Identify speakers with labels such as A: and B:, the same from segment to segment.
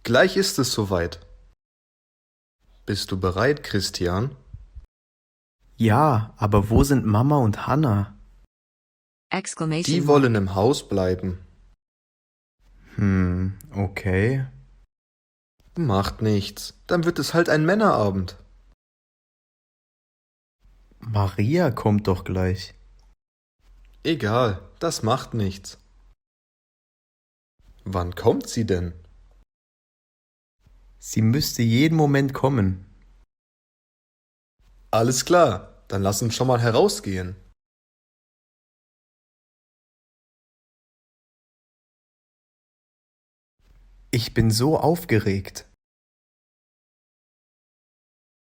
A: Gleich ist es soweit. Bist du bereit, Christian?
B: Ja, aber wo sind Mama und Hannah?
A: Die wollen im Haus bleiben.
B: Okay.
A: Macht nichts. Dann wird es halt ein Männerabend.
B: Maria kommt doch gleich.
A: Egal, das macht nichts. Wann kommt sie denn?
B: Sie müsste jeden Moment kommen.
A: Alles klar, dann lass uns schon mal herausgehen.
B: Ich bin so aufgeregt.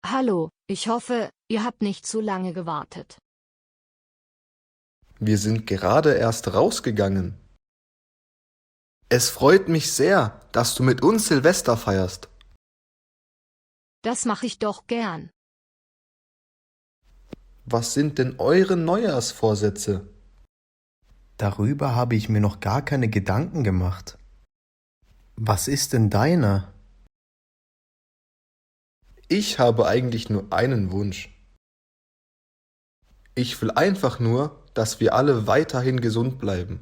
C: Hallo, ich hoffe, ihr habt nicht zu lange gewartet.
A: Wir sind gerade erst rausgegangen. Es freut mich sehr, dass du mit uns Silvester feierst.
C: Das mache ich doch gern.
A: Was sind denn eure Neujahrsvorsätze?
B: Darüber habe ich mir noch gar keine Gedanken gemacht. Was ist denn deiner?
A: Ich habe eigentlich nur einen Wunsch. Ich will einfach nur, dass wir alle weiterhin gesund bleiben.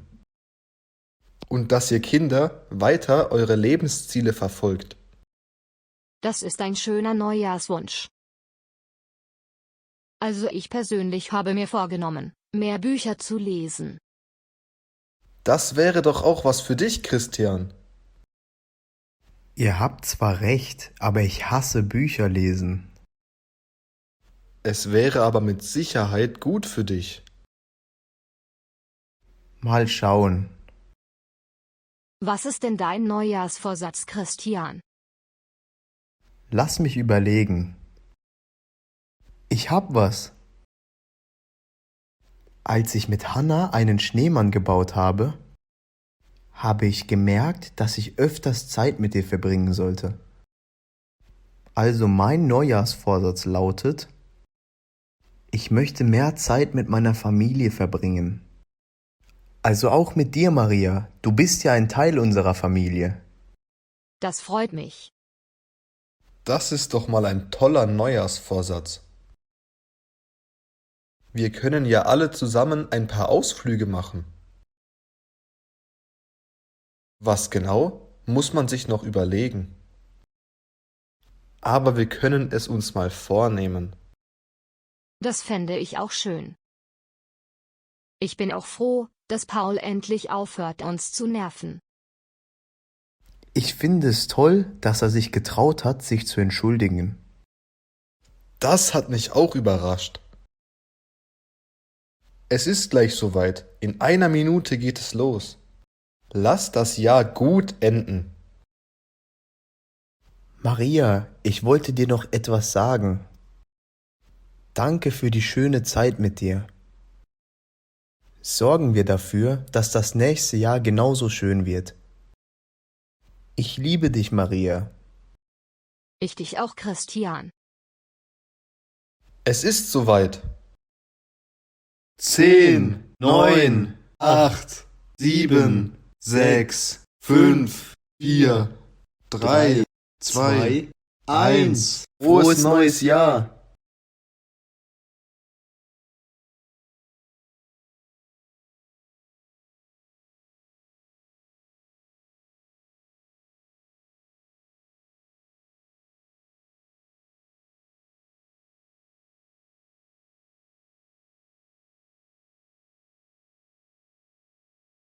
A: Und dass ihr Kinder weiter eure Lebensziele verfolgt.
C: Das ist ein schöner Neujahrswunsch. Also ich persönlich habe mir vorgenommen, mehr Bücher zu lesen.
A: Das wäre doch auch was für dich, Christian.
B: Ihr habt zwar recht, aber ich hasse Bücher lesen.
A: Es wäre aber mit Sicherheit gut für dich.
B: Mal schauen.
C: Was ist denn dein Neujahrsvorsatz, Christian?
B: Lass mich überlegen. Ich hab was. Als ich mit Hannah einen Schneemann gebaut habe, habe ich gemerkt, dass ich öfters Zeit mit dir verbringen sollte. Also mein Neujahrsvorsatz lautet, ich möchte mehr Zeit mit meiner Familie verbringen. Also auch mit dir, Maria. Du bist ja ein Teil unserer Familie.
C: Das freut mich.
A: Das ist doch mal ein toller Neujahrsvorsatz. Wir können ja alle zusammen ein paar Ausflüge machen. Was genau, muss man sich noch überlegen. Aber wir können es uns mal vornehmen.
C: Das fände ich auch schön. Ich bin auch froh, dass Paul endlich aufhört, uns zu nerven.
B: Ich finde es toll, dass er sich getraut hat, sich zu entschuldigen.
A: Das hat mich auch überrascht. Es ist gleich soweit. In einer Minute geht es los. Lass das Jahr gut enden.
B: Maria, ich wollte dir noch etwas sagen. Danke für die schöne Zeit mit dir. Sorgen wir dafür, dass das nächste Jahr genauso schön wird. Ich liebe dich, Maria.
C: Ich dich auch, Christian.
A: Es ist soweit.
D: 10, 9, 8, 7, 6, 5, 4, 3, 2, 1. Frohes neues Jahr!